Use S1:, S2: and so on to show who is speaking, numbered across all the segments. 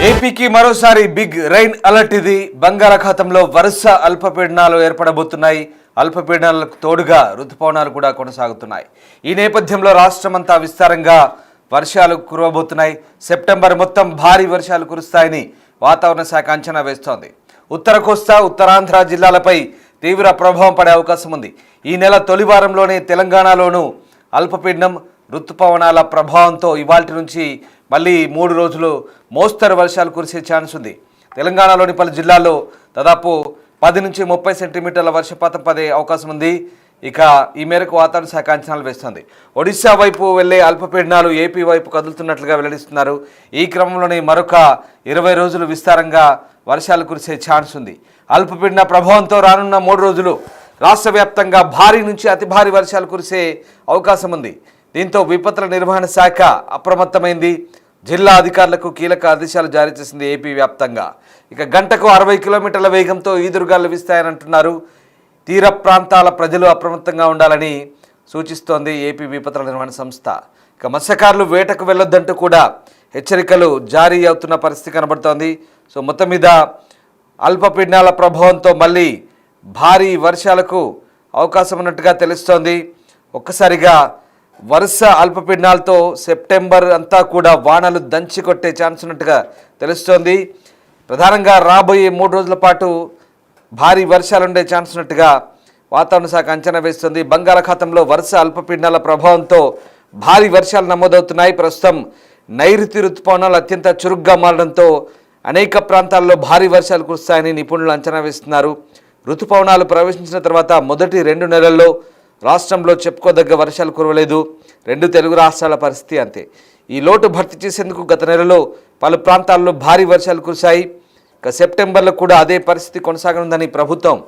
S1: ఏపీకి మరోసారి big rain alert. ఇది బంగాళాఖాతంలో వరుస అల్పపీడనాలు ఏర్పడబోతున్నాయి. అల్పపీడనాలకు తోడుగా రుతుపవనాలు కూడా కొనసాగుతున్నాయి. ఈ నేపథ్యంలో రాష్ట్రమంతా విస్తారంగా వర్షాలు కురవబోతున్నాయి. సెప్టెంబర్ మొత్తం భారీ వర్షాలు కురుస్తాయని వాతావరణ శాఖ అంచనా వేస్తోంది. ఉత్తర కోస్తా, ఉత్తరాంధ్ర జిల్లాలపై తీవ్ర ప్రభావం పడే అవకాశం ఉంది. ఈ నెల తొలి వారంలోనే తెలంగాణలోనూ అల్పపీడనం, రుతుపవనాల ప్రభావంతో ఇవాల్టి నుంచి మళ్ళీ 3 రోజులు మోస్తరు వర్షాలు కురిసే ఛాన్స్ ఉంది. తెలంగాణలోని పలు జిల్లాల్లో దాదాపు 10 నుంచి 30 సెంటీమీటర్ల వర్షపాతం పడే అవకాశం ఉంది. ఇక ఈ మేరకు వాతావరణ శాఖ అంచనాలు వేస్తోంది. ఒడిశా వైపు వెళ్లే అల్పపీడనాలు ఏపీ వైపు కదులుతున్నట్లుగా వెల్లడిస్తున్నారు. ఈ క్రమంలోనే మరొక 20 రోజులు విస్తారంగా వర్షాలు కురిసే ఛాన్స్ ఉంది. అల్పపీడన ప్రభావంతో రానున్న 3 రోజులు రాష్ట్ర వ్యాప్తంగా భారీ నుంచి అతి భారీ వర్షాలు కురిసే అవకాశం ఉంది. దీంతో విపత్తుల నిర్వహణ శాఖ అప్రమత్తమైంది. జిల్లా అధికారులకు కీలక ఆదేశాలు జారీ చేసింది ఏపీ వ్యాప్తంగా. ఇక గంటకు 60 కిలోమీటర్ల వేగంతో ఈదురుగాలు వీస్తాయనంటున్నారు. తీర ప్రాంతాల ప్రజలు అప్రమత్తంగా ఉండాలని సూచిస్తోంది ఏపీ విపత్తుల నిర్వహణ సంస్థ. ఇక మత్స్యకారులు వేటకు వెళ్లొద్దంటూ కూడా హెచ్చరికలు జారీ అవుతున్న పరిస్థితి కనబడుతోంది. సో మొత్తం మీద అల్పపీడనాల ప్రభావంతో మళ్ళీ భారీ వర్షాలకు అవకాశం ఉన్నట్టుగా తెలుస్తోంది. ఒక్కసారిగా వరుస అల్పపీడనాలతో సెప్టెంబర్ అంతా కూడా వానలు దంచి కొట్టే ఛాన్స్ ఉన్నట్టుగా తెలుస్తోంది. ప్రధానంగా రాబోయే 3 రోజుల పాటు భారీ వర్షాలు ఉండే ఛాన్స్ ఉన్నట్టుగా వాతావరణ శాఖ అంచనా వేస్తుంది. బంగాళాఖాతంలో వరుస అల్పపీడనాల ప్రభావంతో భారీ వర్షాలు నమోదవుతున్నాయి. ప్రస్తుతం నైరుతి రుతుపవనాలు అత్యంత చురుగ్గా మారడంతో అనేక ప్రాంతాల్లో భారీ వర్షాలు కురుస్తాయని నిపుణులు అంచనా వేస్తున్నారు. రుతుపవనాలు ప్రవేశించిన తర్వాత మొదటి 2 నెలల్లో రాష్ట్రంలో చెప్పుకోదగ్గ వర్షాలు కురవలేదు. 2 తెలుగు రాష్ట్రాల పరిస్థితి అంతే. ఈ లోటు భర్తీ చేసేందుకు గత నెలలో పలు ప్రాంతాల్లో భారీ వర్షాలు కురిశాయి. ఇక సెప్టెంబర్లో కూడా అదే పరిస్థితి కొనసాగనుందని ప్రభుత్వం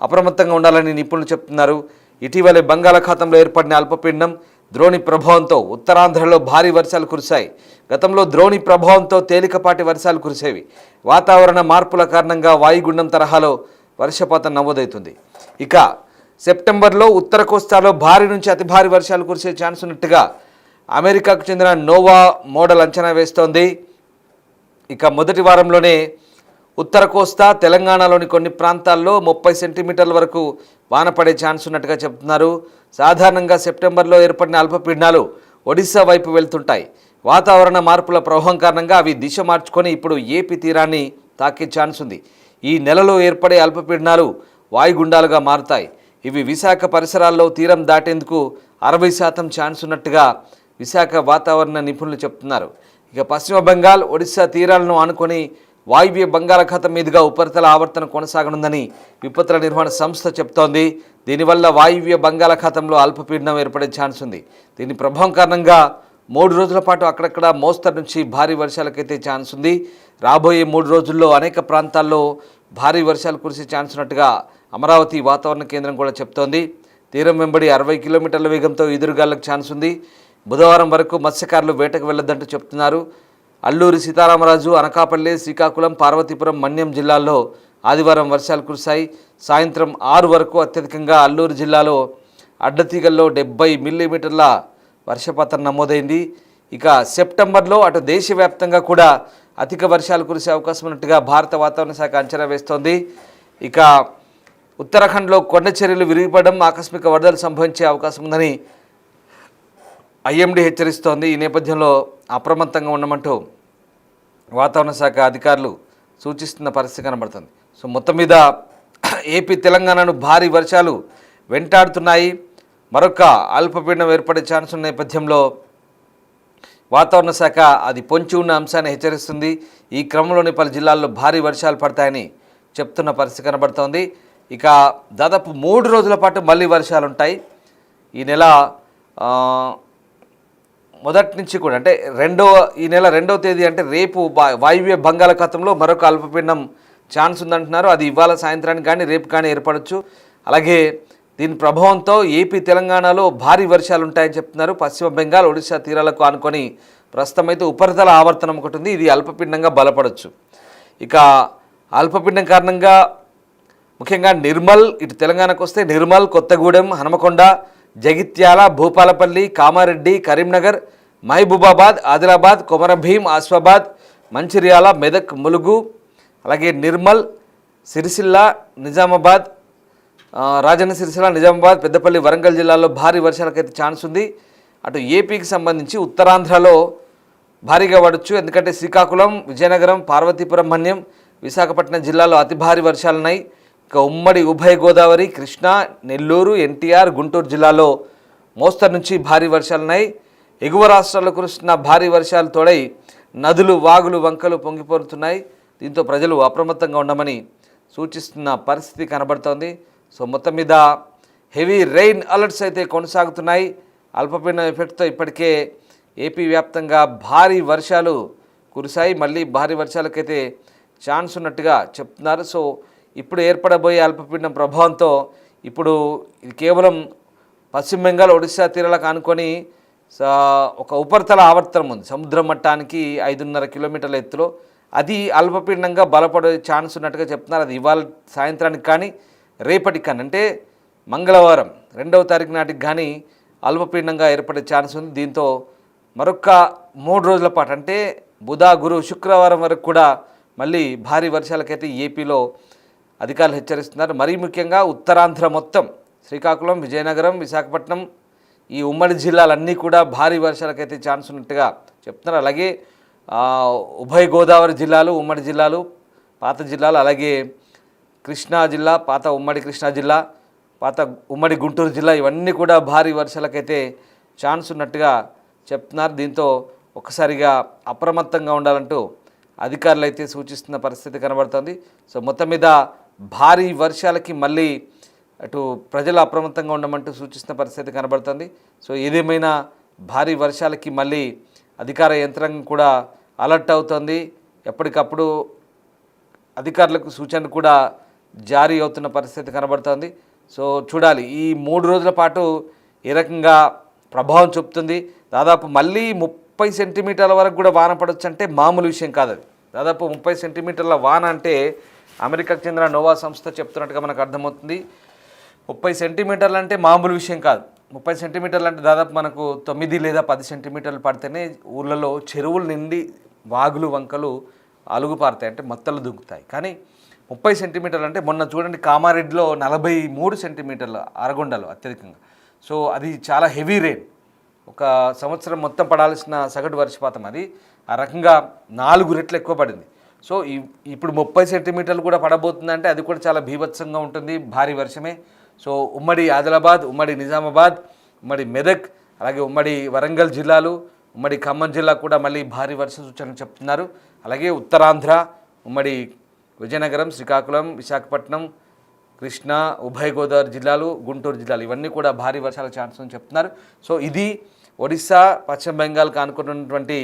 S1: అప్రమత్తంగా ఉండాలని నిపుణులు చెప్తున్నారు. ఇటీవలే బంగాళాఖాతంలో ఏర్పడిన అల్పపీడనం ద్రోణి ప్రభావంతో ఉత్తరాంధ్రలో భారీ వర్షాలు కురిశాయి. గతంలో ద్రోణి ప్రభావంతో తేలికపాటి వర్షాలు కురిసేవి. వాతావరణ మార్పుల కారణంగా వాయుగుండం తరహాలో వర్షపాతం నమోదవుతుంది. ఇక సెప్టెంబర్లో ఉత్తర కోస్తాలో భారీ నుంచి అతి భారీ వర్షాలు కురిసే ఛాన్స్ ఉన్నట్టుగా అమెరికాకు చెందిన నోవా మోడల్ అంచనా వేస్తోంది. ఇక మొదటి వారంలోనే ఉత్తర కోస్తా, తెలంగాణలోని కొన్ని ప్రాంతాల్లో 30 సెంటీమీటర్ల వరకు వాన పడే ఛాన్స్ ఉన్నట్టుగా చెబుతున్నారు. సాధారణంగా సెప్టెంబర్లో ఏర్పడిన అల్పపీడనాలు ఒడిశా వైపు వెళ్తుంటాయి. వాతావరణ మార్పుల ప్రభావం కారణంగా అవి దిశ మార్చుకొని ఇప్పుడు ఏపీ తీరాన్ని తాకే ఛాన్స్ ఉంది. ఈ నెలలో ఏర్పడే అల్పపీడనాలు వాయుగుండాలుగా మారుతాయి. ఇవి విశాఖ పరిసరాల్లో తీరం దాటేందుకు 60% ఛాన్స్ ఉన్నట్టుగా విశాఖ వాతావరణ నిపుణులు చెప్తున్నారు. ఇక పశ్చిమ బెంగాల్, ఒడిశా తీరాలను ఆనుకొని వాయువ్య బంగాళాఖాతం మీదుగా ఉపరితల ఆవర్తన కొనసాగనుందని విపత్తుల నిర్వహణ సంస్థ చెప్తోంది. దీనివల్ల వాయువ్య బంగాళాఖాతంలో అల్పపీడనం ఏర్పడే ఛాన్స్ ఉంది. దీని ప్రభావం కారణంగా 3 రోజుల పాటు అక్కడక్కడ మోస్తరు నుంచి భారీ వర్షాలకైతే ఛాన్స్ ఉంది. రాబోయే 3 రోజుల్లో అనేక ప్రాంతాల్లో భారీ వర్షాలు కురిసే ఛాన్స్ ఉన్నట్టుగా అమరావతి వాతావరణ కేంద్రం కూడా చెప్తోంది. తీరం వెంబడి 60 కిలోమీటర్ల వేగంతో ఎదురుగాలకు ఛాన్స్ ఉంది. బుధవారం వరకు మత్స్యకారులు వేటకు వెళ్లొద్దంటూ చెప్తున్నారు. అల్లూరి సీతారామరాజు, అనకాపల్లి, శ్రీకాకుళం, పార్వతీపురం, మన్యం జిల్లాల్లో ఆదివారం వర్షాలు కురిశాయి. సాయంత్రం 6 వరకు అత్యధికంగా అల్లూరు జిల్లాలో అడ్డతీగల్లో 70 మిల్లీమీటర్ల వర్షపాతం నమోదైంది. ఇక సెప్టెంబర్లో అటు దేశవ్యాప్తంగా కూడా అధిక వర్షాలు కురిసే అవకాశం ఉన్నట్టుగా భారత వాతావరణ శాఖ అంచనా వేస్తోంది. ఇక ఉత్తరాఖండ్లో కొండ చర్యలు విరిగిపడడం, ఆకస్మిక వరదలు సంభవించే అవకాశం ఉందని ఐఎండీ హెచ్చరిస్తోంది. ఈ నేపథ్యంలో అప్రమత్తంగా ఉండమంటూ వాతావరణ శాఖ అధికారులు సూచిస్తున్న పరిస్థితి కనబడుతుంది. సో మొత్తం మీద ఏపీ, తెలంగాణను భారీ వర్షాలు వెంటాడుతున్నాయి. మరొక అల్పపీడనం ఏర్పడే ఛాన్స్ ఉన్న నేపథ్యంలో వాతావరణ శాఖ అది పొంచి ఉన్న అంశాన్ని హెచ్చరిస్తుంది. ఈ క్రమంలోని పలు జిల్లాల్లో భారీ వర్షాలు పడతాయని చెప్తున్న పరిస్థితి కనబడుతోంది. ఇక దాదాపు 3 రోజుల పాటు మళ్ళీ వర్షాలు ఉంటాయి. ఈ నెల మొదటి నుంచి కూడా, అంటే ఈ నెల 2వ తేదీ అంటే రేపు వాయువ్య బంగాళాఖాతంలో మరొక అల్పపీడనం ఛాన్స్ ఉందంటున్నారు. అది ఇవాళ సాయంత్రానికి కానీ రేపు కానీ ఏర్పడవచ్చు. అలాగే దీని ప్రభావంతో ఏపీ, తెలంగాణలో భారీ వర్షాలు ఉంటాయని చెప్తున్నారు. పశ్చిమ బెంగాల్, ఒడిశా తీరాలకు ఆనుకొని ప్రస్తుతం అయితే ఉపరితల ఆవర్తనం ఒకటి ఉంది. ఇది అల్పపీడనంగా బలపడవచ్చు. ఇక అల్పపీడనం కారణంగా ముఖ్యంగా నిర్మల్, ఇటు తెలంగాణకు వస్తే నిర్మల్, కొత్తగూడెం, హనుమకొండ, జగిత్యాల, భూపాలపల్లి, కామారెడ్డి, కరీంనగర్, మహబూబాబాద్, ఆదిలాబాద్, కొమరంభీం, ఆసిఫాబాద్, మంచిర్యాల, మెదక్, ములుగు, అలాగే నిర్మల్, సిరిసిల్ల, నిజామాబాద్, రాజన్న సిరిసిల్ల, నిజామాబాద్, పెద్దపల్లి, వరంగల్ జిల్లాల్లో భారీ వర్షాలకైతే ఛాన్స్ ఉంది. అటు ఏపీకి సంబంధించి ఉత్తరాంధ్రలో భారీగా పడవచ్చు. ఎందుకంటే శ్రీకాకుళం, విజయనగరం, పార్వతీపురం, మన్యం, విశాఖపట్నం జిల్లాలో అతి భారీ వర్షాలున్నాయి. ఇక ఉమ్మడి ఉభయ గోదావరి, కృష్ణా, నెల్లూరు, ఎన్టీఆర్, గుంటూరు జిల్లాలో మోస్తరు నుంచి భారీ వర్షాలున్నాయి. ఎగువ రాష్ట్రాల్లో కురుస్తున్న భారీ వర్షాలు తోడై నదులు, వాగులు, వంకలు పొంగిపోతున్నాయి. దీంతో ప్రజలు అప్రమత్తంగా ఉండమని సూచిస్తున్న పరిస్థితి కనబడుతోంది. సో మొత్తం మీద హెవీ రెయిన్ అలర్ట్స్ అయితే కొనసాగుతున్నాయి. అల్పపీడనం ఎఫెక్ట్తో ఇప్పటికే ఏపీ వ్యాప్తంగా భారీ వర్షాలు కురిశాయి. మళ్ళీ భారీ వర్షాలకైతే ఛాన్స్ ఉన్నట్టుగా చెప్తున్నారు. సో ఇప్పుడు ఏర్పడబోయే అల్పపీడనం ప్రభావంతో ఇప్పుడు ఇది కేవలం పశ్చిమ బెంగాల్, ఒడిశా తీరాలకు ఆనుకొని ఒక ఉపరితల ఆవర్తనం ఉంది. సముద్ర మట్టానికి 5.5 కిలోమీటర్ల ఎత్తులో అది అల్పపీడనంగా బలపడే ఛాన్స్ ఉన్నట్టుగా చెప్తున్నారు. అది ఇవాళ సాయంత్రానికి కానీ రేపటికి కానీ అంటే మంగళవారం 2వ తారీఖు నాటికి కానీ అల్పపీడనంగా ఏర్పడే ఛాన్స్ ఉంది. దీంతో మరొక 3 రోజుల పాటు అంటే బుధ, గురు, శుక్రవారం వరకు కూడా మళ్ళీ భారీ వర్షాలకైతే ఏపీలో అధికారులు హెచ్చరిస్తున్నారు. మరీ ముఖ్యంగా ఉత్తరాంధ్ర మొత్తం శ్రీకాకుళం, విజయనగరం, విశాఖపట్నం ఈ ఉమ్మడి జిల్లాలన్నీ కూడా భారీ వర్షాలకైతే ఛాన్స్ ఉన్నట్టుగా చెప్తున్నారు. అలాగే ఉభయ గోదావరి జిల్లాలు, ఉమ్మడి జిల్లాలు, పాత జిల్లాలు, అలాగే కృష్ణా జిల్లా, పాత ఉమ్మడి కృష్ణా జిల్లా, పాత ఉమ్మడి గుంటూరు జిల్లా ఇవన్నీ కూడా భారీ వర్షాలకైతే ఛాన్స్ ఉన్నట్టుగా చెప్తున్నారు. దీంతో ఒక్కసారిగా అప్రమత్తంగా ఉండాలంటూ అధికారులు అయితే సూచిస్తున్న పరిస్థితి కనబడుతుంది. సో మొత్తం మీద భారీ వర్షాలకి మళ్ళీ అటు ప్రజలు అప్రమత్తంగా ఉండమంటూ సూచిస్తున్న పరిస్థితి కనబడుతుంది. సో ఏదేమైనా భారీ వర్షాలకి మళ్ళీ అధికార యంత్రాంగం కూడా అలర్ట్ అవుతుంది. ఎప్పటికప్పుడు అధికారులకు సూచనలు కూడా జారీ అవుతున్న పరిస్థితి కనబడుతుంది. సో చూడాలి ఈ 3 రోజుల పాటు ఏ రకంగా ప్రభావం చూపుతుంది. దాదాపు మళ్ళీ 30 సెంటీమీటర్ల వరకు కూడా వాన పడవచ్చు అంటే మామూలు విషయం కాదు. అది దాదాపు 30 సెంటీమీటర్ల వాన అంటే అమెరికాకు చెందిన నోవా సంస్థ చెప్తున్నట్టుగా మనకు అర్థమవుతుంది. 30 సెంటీమీటర్లు అంటే మామూలు విషయం కాదు. 30 సెంటీమీటర్లు అంటే దాదాపు మనకు 9 లేదా 10 సెంటీమీటర్లు పడితేనే ఊళ్ళలో చెరువులు నిండి వాగులు, వంకలు అలుగుపారుతాయి, అంటే మత్తలు దుంకుతాయి. కానీ 30 సెంటీమీటర్లు అంటే మొన్న చూడండి కామారెడ్డిలో 43 సెంటీమీటర్లు అరగొండలో అత్యధికంగా. సో అది చాలా హెవీ రెయిన్. ఒక సంవత్సరం మొత్తం పడాల్సిన సగటు వర్షపాతం అది ఆ రకంగా 4 రెట్లు ఎక్కువ పడింది. సో ఇప్పుడు 30 సెంటీమీటర్లు కూడా పడబోతుందంటే అది కూడా చాలా బీభత్సంగా ఉంటుంది, భారీ వర్షమే. సో ఉమ్మడి ఆదిలాబాద్, ఉమ్మడి నిజామాబాద్, ఉమ్మడి మెదక్, అలాగే ఉమ్మడి వరంగల్ జిల్లాలు, ఉమ్మడి ఖమ్మం జిల్లా కూడా మళ్ళీ భారీ వర్ష సూచనలు చెప్తున్నారు. అలాగే ఉత్తరాంధ్ర, ఉమ్మడి విజయనగరం, శ్రీకాకుళం, విశాఖపట్నం, కృష్ణా, ఉభయ గోదావరి జిల్లాలు, గుంటూరు జిల్లాలు ఇవన్నీ కూడా భారీ వర్షాల ఛాన్స్ అని చెప్తున్నారు. సో ఇది ఒడిశా, పశ్చిమ బెంగాల్కి ఆనుకున్నటువంటి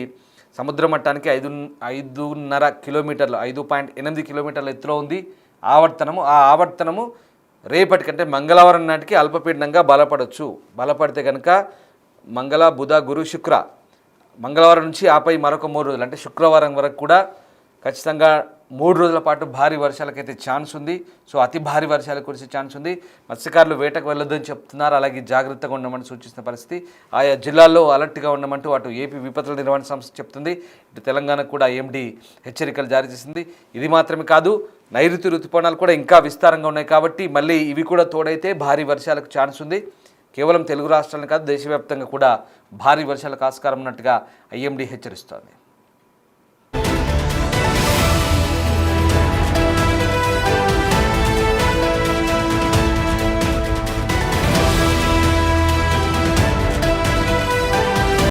S1: సముద్ర మట్టానికి 5.5 కిలోమీటర్లు 5.8 కిలోమీటర్ల ఎత్తులో ఉంది ఆవర్తనము. ఆ ఆవర్తనము రేపటికంటే మంగళవారం నాటికి అల్పపీడనంగా బలపడవచ్చు. బలపడితే కనుక మంగళ, బుధ, గురు, శుక్ర మంగళవారం నుంచి ఆపై మరొక 3 రోజులు అంటే శుక్రవారం వరకు కూడా ఖచ్చితంగా 3 రోజుల పాటు భారీ వర్షాలకైతే ఛాన్స్ ఉంది. సో అతి భారీ వర్షాలు కురిసే ఛాన్స్ ఉంది. మత్స్యకారులు వేటకు వెళ్ళొద్దని చెప్తున్నారు. అలాగే జాగ్రత్తగా ఉండమని సూచిస్తున్న పరిస్థితి. ఆయా జిల్లాల్లో అలర్ట్గా ఉండమంటూ అటు ఏపీ విపత్తుల నిర్వహణ సంస్థ చెప్తుంది. ఇటు తెలంగాణకు కూడా ఐఎండీ హెచ్చరికలు జారీ చేసింది. ఇది మాత్రమే కాదు, నైరుతి రుతుపవనాలు కూడా ఇంకా విస్తారంగా ఉన్నాయి కాబట్టి మళ్ళీ ఇవి కూడా తోడైతే భారీ వర్షాలకు ఛాన్స్ ఉంది. కేవలం తెలుగు రాష్ట్రాలను కాదు దేశవ్యాప్తంగా కూడా భారీ వర్షాలకు ఆస్కారం ఉన్నట్టుగా ఐఎండీ హెచ్చరిస్తోంది.